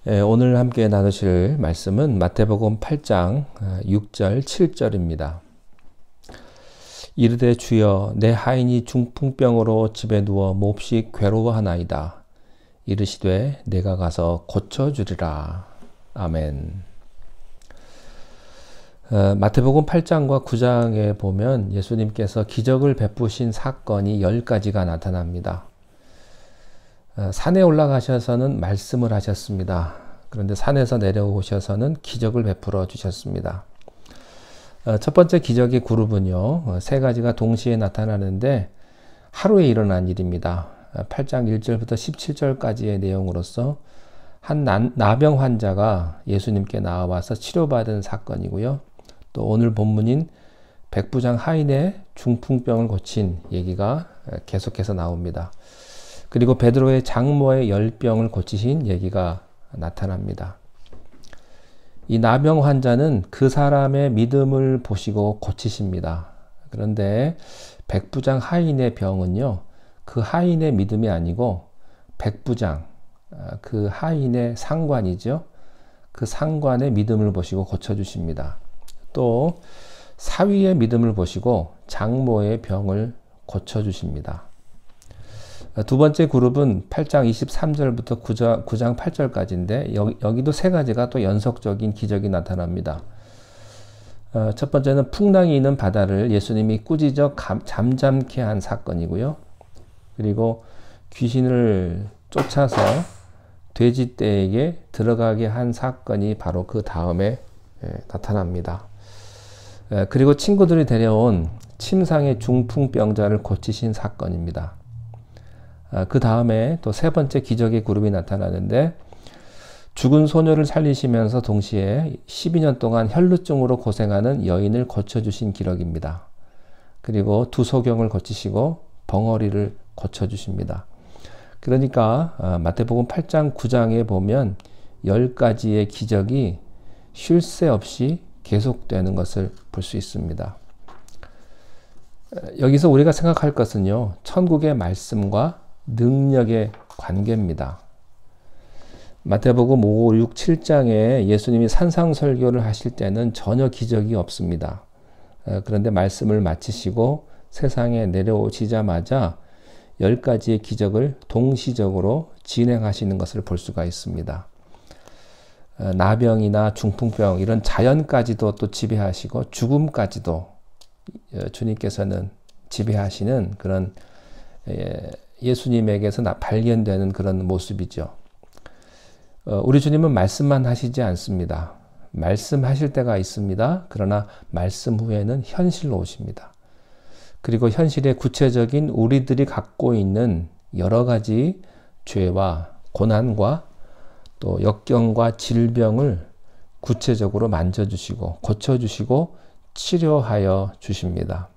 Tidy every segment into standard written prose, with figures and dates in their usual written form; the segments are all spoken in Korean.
오늘 함께 나누실 말씀은 마태복음 8장 6절 7절입니다. 이르되 주여 내 하인이 중풍병으로 집에 누워 몹시 괴로워하나이다. 이르시되 내가 가서 고쳐주리라. 아멘. 마태복음 8장과 9장에 보면 예수님께서 기적을 베푸신 사건이 10가지가 나타납니다. 산에 올라가셔서는 말씀을 하셨습니다. 그런데 산에서 내려오셔서는 기적을 베풀어 주셨습니다. 첫 번째 기적의 그룹은요, 세 가지가 동시에 나타나는데 하루에 일어난 일입니다. 8장 1절부터 17절까지의 내용으로서 한 나병 환자가 예수님께 나와서 치료받은 사건이고요. 또 오늘 본문인 백부장 하인의 중풍병을 고친 얘기가 계속해서 나옵니다. 그리고 베드로의 장모의 열병을 고치신 얘기가 나타납니다. 이 나병 환자는 그 사람의 믿음을 보시고 고치십니다. 그런데 백부장 하인의 병은요, 그 하인의 믿음이 아니고 백부장, 그 하인의 상관이죠. 그 상관의 믿음을 보시고 고쳐주십니다. 또 사위의 믿음을 보시고 장모의 병을 고쳐주십니다. 두 번째 그룹은 8장 23절부터 9장 8절까지인데 여기도 세 가지가 또 연속적인 기적이 나타납니다. 첫 번째는 풍랑이 있는 바다를 예수님이 꾸짖어 잠잠케 한 사건이고요. 그리고 귀신을 쫓아서 돼지떼에게 들어가게 한 사건이 바로 그 다음에 나타납니다. 그리고 친구들이 데려온 침상의 중풍병자를 고치신 사건입니다. 그 다음에 또 세 번째 기적의 그룹이 나타나는데 죽은 소녀를 살리시면서 동시에 12년 동안 혈루증으로 고생하는 여인을 고쳐주신 기록입니다. 그리고 두 소경을 고치시고 벙어리를 고쳐주십니다. 그러니까 마태복음 8장 9장에 보면 10가지의 기적이 쉴 새 없이 계속되는 것을 볼 수 있습니다. 여기서 우리가 생각할 것은요, 천국의 말씀과 능력의 관계입니다. 마태복음 5, 6, 7장에 예수님이 산상설교를 하실 때는 전혀 기적이 없습니다. 그런데 말씀을 마치시고 세상에 내려오시자마자 10가지의 기적을 동시적으로 진행하시는 것을 볼 수가 있습니다. 나병이나 중풍병 이런 자연까지도 또 지배하시고 죽음까지도 주님께서는 지배하시는 그런 예수님에게서 발견되는 그런 모습이죠. 우리 주님은 말씀만 하시지 않습니다. 말씀하실 때가 있습니다. 그러나 말씀 후에는 현실로 오십니다. 그리고 현실의 구체적인 우리들이 갖고 있는 여러 가지 죄와 고난과 또 역경과 질병을 구체적으로 만져주시고 고쳐주시고 치료하여 주십니다.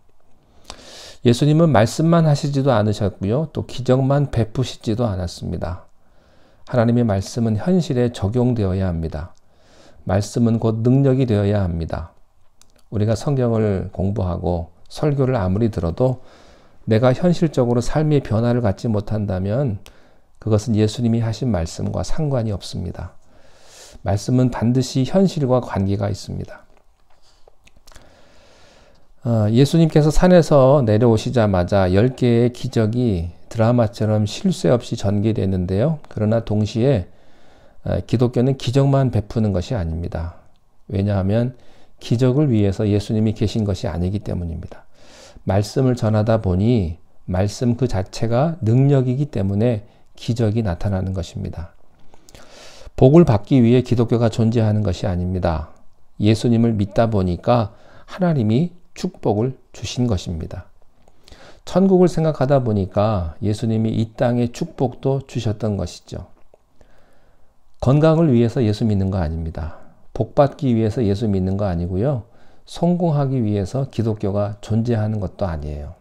예수님은 말씀만 하시지도 않으셨고요. 또 기적만 베푸시지도 않았습니다. 하나님의 말씀은 현실에 적용되어야 합니다. 말씀은 곧 능력이 되어야 합니다. 우리가 성경을 공부하고 설교를 아무리 들어도 내가 현실적으로 삶의 변화를 갖지 못한다면 그것은 예수님이 하신 말씀과 상관이 없습니다. 말씀은 반드시 현실과 관계가 있습니다. 예수님께서 산에서 내려오시자마자 10개의 기적이 드라마처럼 쉴 새 없이 전개되는데요. 그러나 동시에 기독교는 기적만 베푸는 것이 아닙니다. 왜냐하면 기적을 위해서 예수님이 계신 것이 아니기 때문입니다. 말씀을 전하다 보니 말씀 그 자체가 능력이기 때문에 기적이 나타나는 것입니다. 복을 받기 위해 기독교가 존재하는 것이 아닙니다. 예수님을 믿다 보니까 하나님이 축복을 주신 것입니다. 천국을 생각하다 보니까 예수님이 이 땅에 축복도 주셨던 것이죠. 건강을 위해서 예수 믿는 거 아닙니다. 복 받기 위해서 예수 믿는 거 아니고요. 성공하기 위해서 기독교가 존재하는 것도 아니에요.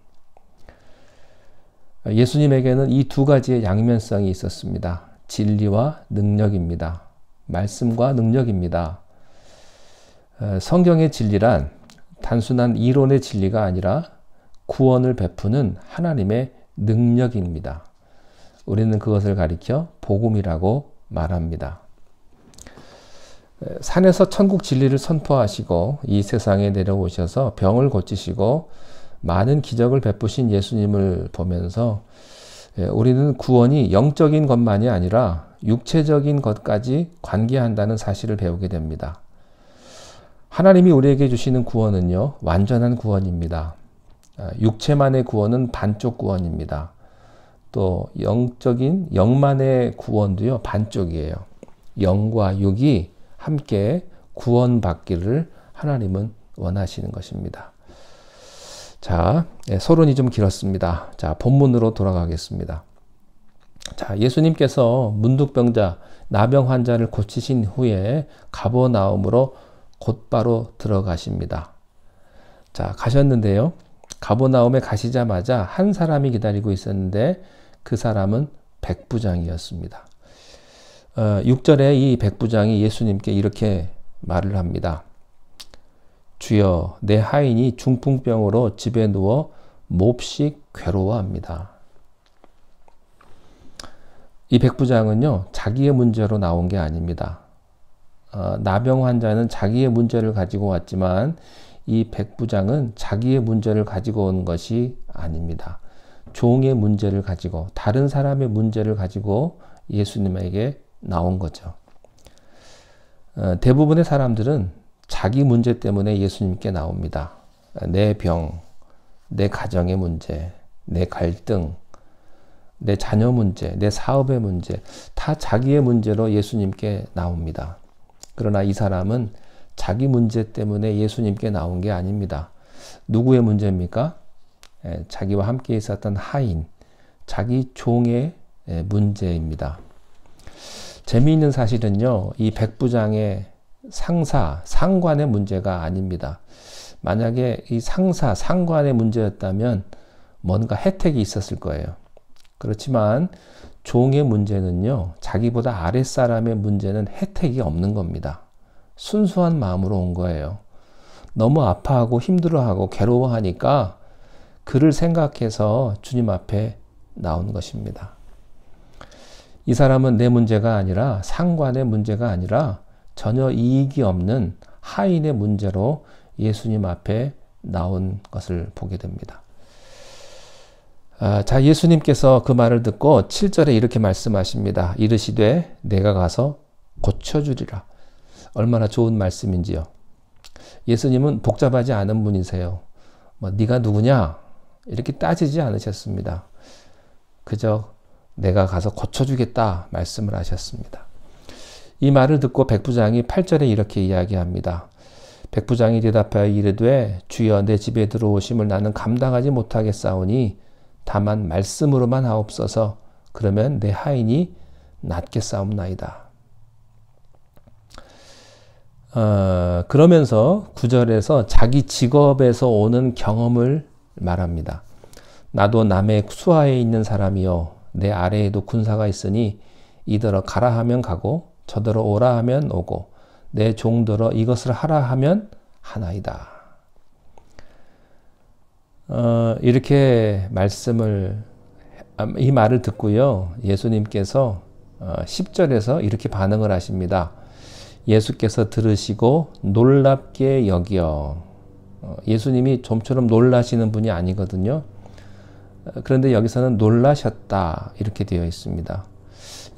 예수님에게는 이 두 가지의 양면성이 있었습니다. 진리와 능력입니다. 말씀과 능력입니다. 성경의 진리란 단순한 이론의 진리가 아니라 구원을 베푸는 하나님의 능력입니다. 우리는 그것을 가리켜 복음이라고 말합니다. 산에서 천국 진리를 선포하시고 이 세상에 내려오셔서 병을 고치시고 많은 기적을 베푸신 예수님을 보면서 우리는 구원이 영적인 것만이 아니라 육체적인 것까지 관계한다는 사실을 배우게 됩니다. 하나님이 우리에게 주시는 구원은요, 완전한 구원입니다. 육체만의 구원은 반쪽 구원입니다. 또 영적인 영만의 구원도요, 반쪽이에요. 영과 육이 함께 구원받기를 하나님은 원하시는 것입니다. 자, 서론이 좀 길었습니다. 자, 본문으로 돌아가겠습니다. 자, 예수님께서 문둥병자, 나병 환자를 고치신 후에 가버나움으로 곧바로 들어가십니다. 자, 가셨는데요. 가버나움에 가시자마자 한 사람이 기다리고 있었는데 그 사람은 백부장이었습니다. 6절에 이 백부장이 예수님께 이렇게 말을 합니다. 주여, 내 하인이 중풍병으로 집에 누워 몹시 괴로워합니다. 이 백부장은요, 자기의 문제로 나온 게 아닙니다. 나병 환자는 자기의 문제를 가지고 왔지만 이 백부장은 자기의 문제를 가지고 온 것이 아닙니다. 종의 문제를 가지고, 다른 사람의 문제를 가지고 예수님에게 나온 거죠. 대부분의 사람들은 자기 문제 때문에 예수님께 나옵니다. 내 병, 내 가정의 문제, 내 갈등, 내 자녀 문제, 내 사업의 문제, 다 자기의 문제로 예수님께 나옵니다. 그러나 이 사람은 자기 문제 때문에 예수님께 나온 게 아닙니다. 누구의 문제입니까? 자기와 함께 있었던 하인, 자기 종의 문제입니다. 재미있는 사실은요, 이 백부장의 상사, 상관의 문제가 아닙니다. 만약에 이 상사, 상관의 문제였다면 뭔가 혜택이 있었을 거예요. 그렇지만 종의 문제는요, 자기보다 아랫사람의 문제는 혜택이 없는 겁니다. 순수한 마음으로 온 거예요. 너무 아파하고 힘들어하고 괴로워하니까 그를 생각해서 주님 앞에 나온 것입니다. 이 사람은 내 문제가 아니라, 상관의 문제가 아니라 전혀 이익이 없는 하인의 문제로 예수님 앞에 나온 것을 보게 됩니다. 자, 예수님께서 그 말을 듣고 7절에 이렇게 말씀하십니다. 이르시되 내가 가서 고쳐주리라. 얼마나 좋은 말씀인지요. 예수님은 복잡하지 않은 분이세요. 네가 누구냐? 이렇게 따지지 않으셨습니다. 그저 내가 가서 고쳐주겠다 말씀을 하셨습니다. 이 말을 듣고 백부장이 8절에 이렇게 이야기합니다. 백부장이 대답하여 이르되 주여, 내 집에 들어오심을 나는 감당하지 못하겠사오니 다만 말씀으로만 하옵소서. 그러면 내 하인이 낫겠사옵나이다. 그러면서 9절에서 자기 직업에서 오는 경험을 말합니다. 나도 남의 수하에 있는 사람이요, 내 아래에도 군사가 있으니 이더러 가라 하면 가고 저더러 오라 하면 오고 내 종더러 이것을 하라 하면 하나이다. 이렇게 이 말을 듣고요, 예수님께서 10절에서 이렇게 반응을 하십니다. 예수께서 들으시고 놀랍게 여겨. 예수님이 좀처럼 놀라시는 분이 아니거든요. 그런데 여기서는 놀라셨다 이렇게 되어 있습니다.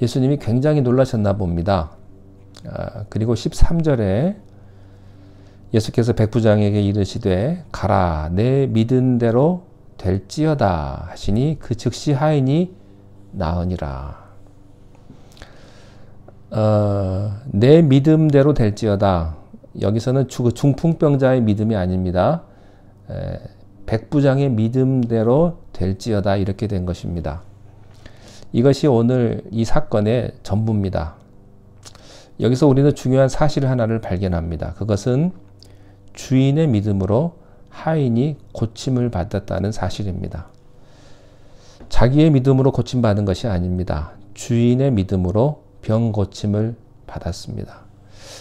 예수님이 굉장히 놀라셨나 봅니다. 그리고 13절에 예수께서 백부장에게 이르시되 가라, 내 믿은 대로 될지어다 하시니 그 즉시 하인이 나으니라. 내 믿음대로 될지어다. 여기서는 중풍병자의 믿음이 아닙니다. 백부장의 믿음대로 될지어다 이렇게 된 것입니다. 이것이 오늘 이 사건의 전부입니다. 여기서 우리는 중요한 사실 하나를 발견합니다. 그것은 주인의 믿음으로 하인이 고침을 받았다는 사실입니다. 자기의 믿음으로 고침받은 것이 아닙니다. 주인의 믿음으로 병 고침을 받았습니다.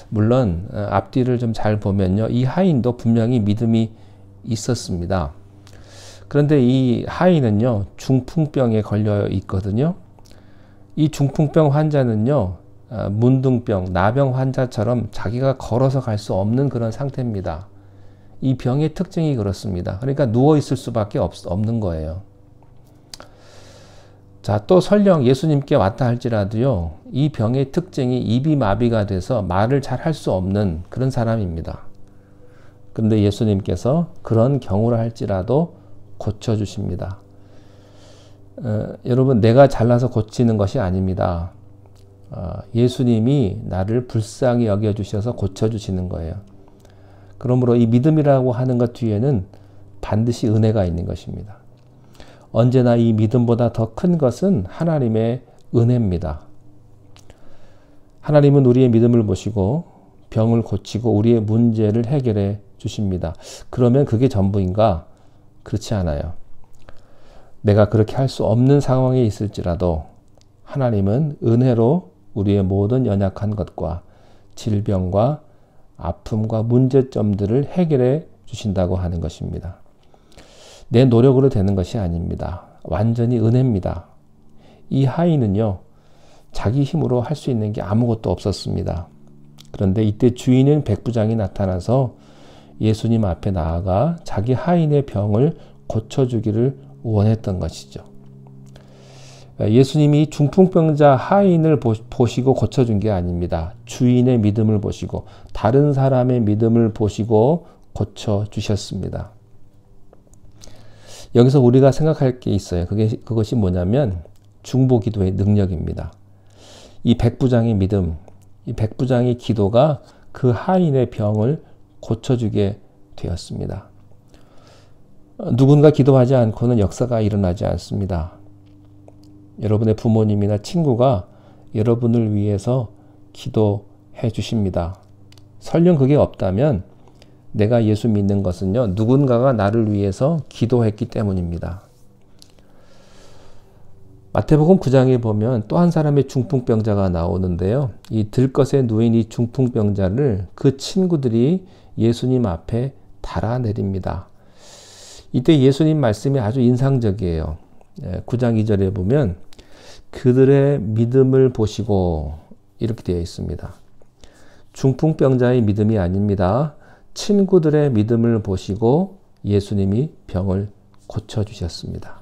물론 앞뒤를 좀 잘 보면요, 이 하인도 분명히 믿음이 있었습니다. 그런데 이 하인은요, 중풍병에 걸려 있거든요. 이 중풍병 환자는요, 문둥병, 나병 환자처럼 자기가 걸어서 갈 수 없는 그런 상태입니다. 이 병의 특징이 그렇습니다. 그러니까 누워있을 수밖에 없는 거예요. 자, 또 설령 예수님께 왔다 할지라도요, 이 병의 특징이 입이 마비가 돼서 말을 잘 할 수 없는 그런 사람입니다. 그런데 예수님께서 그런 경우라 할지라도 고쳐주십니다. 여러분, 내가 잘나서 고치는 것이 아닙니다. 예수님이 나를 불쌍히 여겨주셔서 고쳐주시는 거예요. 그러므로 이 믿음이라고 하는 것 뒤에는 반드시 은혜가 있는 것입니다. 언제나 이 믿음보다 더 큰 것은 하나님의 은혜입니다. 하나님은 우리의 믿음을 보시고 병을 고치고 우리의 문제를 해결해 주십니다. 그러면 그게 전부인가? 그렇지 않아요. 내가 그렇게 할 수 없는 상황에 있을지라도 하나님은 은혜로 우리의 모든 연약한 것과 질병과 아픔과 문제점들을 해결해 주신다고 하는 것입니다. 내 노력으로 되는 것이 아닙니다. 완전히 은혜입니다. 이 하인은요, 자기 힘으로 할 수 있는 게 아무것도 없었습니다. 그런데 이때 주인인 백부장이 나타나서 예수님 앞에 나아가 자기 하인의 병을 고쳐주기를 원했던 것이죠. 예수님이 중풍병자 하인을 보시고 고쳐준 게 아닙니다. 주인의 믿음을 보시고 다른 사람의 믿음을 보시고 고쳐주셨습니다. 여기서 우리가 생각할 게 있어요. 그것이 뭐냐면 중보기도의 능력입니다. 이 백부장의 믿음, 이 백부장의 기도가 그 하인의 병을 고쳐주게 되었습니다. 누군가 기도하지 않고는 역사가 일어나지 않습니다. 여러분의 부모님이나 친구가 여러분을 위해서 기도해 주십니다. 설령 그게 없다면 내가 예수 믿는 것은요, 누군가가 나를 위해서 기도했기 때문입니다. 마태복음 9장에 보면 또 한 사람의 중풍병자가 나오는데요. 이 들것에 누인 이 중풍병자를 그 친구들이 예수님 앞에 달아내립니다. 이때 예수님 말씀이 아주 인상적이에요. 9장 2절에 보면 그들의 믿음을 보시고 이렇게 되어 있습니다. 중풍병자의 믿음이 아닙니다. 친구들의 믿음을 보시고 예수님이 병을 고쳐주셨습니다.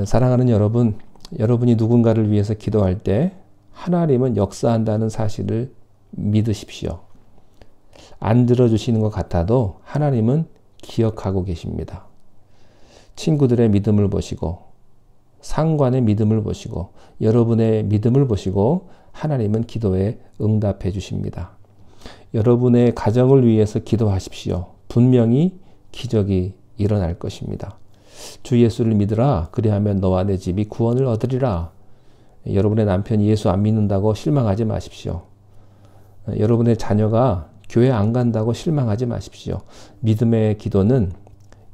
사랑하는 여러분, 여러분이 누군가를 위해서 기도할 때 하나님은 역사한다는 사실을 믿으십시오. 안 들어주시는 것 같아도 하나님은 기억하고 계십니다. 친구들의 믿음을 보시고 상관의 믿음을 보시고 여러분의 믿음을 보시고 하나님은 기도에 응답해 주십니다. 여러분의 가정을 위해서 기도하십시오. 분명히 기적이 일어날 것입니다. 주 예수를 믿으라. 그리하면 너와 내 집이 구원을 얻으리라. 여러분의 남편이 예수 안 믿는다고 실망하지 마십시오. 여러분의 자녀가 교회 안 간다고 실망하지 마십시오. 믿음의 기도는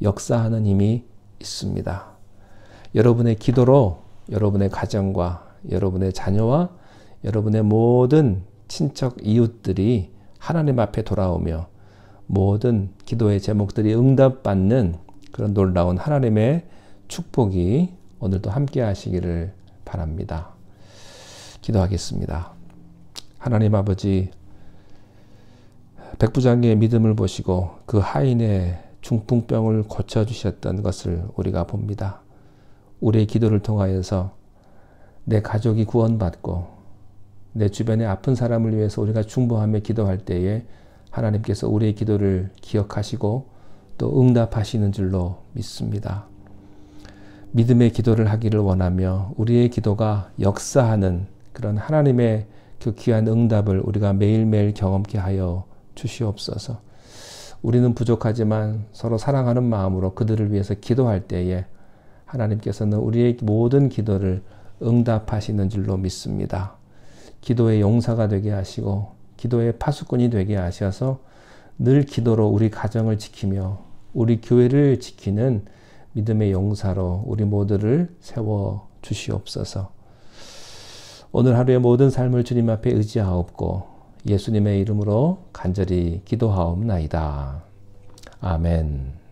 역사하는 힘이 있습니다. 여러분의 기도로 여러분의 가정과 여러분의 자녀와 여러분의 모든 친척 이웃들이 하나님 앞에 돌아오며 모든 기도의 제목들이 응답받는 그런 놀라운 하나님의 축복이 오늘도 함께 하시기를 바랍니다. 기도하겠습니다. 하나님 아버지, 백부장의 믿음을 보시고 그 하인의 중풍병을 고쳐주셨던 것을 우리가 봅니다. 우리의 기도를 통하여서 내 가족이 구원받고 내 주변에 아픈 사람을 위해서 우리가 중보하며 기도할 때에 하나님께서 우리의 기도를 기억하시고 또 응답하시는 줄로 믿습니다. 믿음의 기도를 하기를 원하며 우리의 기도가 역사하는 그런 하나님의 그 귀한 응답을 우리가 매일매일 경험케 하여 주시옵소서. 우리는 부족하지만 서로 사랑하는 마음으로 그들을 위해서 기도할 때에 하나님께서는 우리의 모든 기도를 응답하시는 줄로 믿습니다. 기도의 용사가 되게 하시고 기도의 파수꾼이 되게 하셔서 늘 기도로 우리 가정을 지키며 우리 교회를 지키는 믿음의 용사로 우리 모두를 세워 주시옵소서. 오늘 하루의 모든 삶을 주님 앞에 의지하옵고 예수님의 이름으로 간절히 기도하옵나이다. 아멘.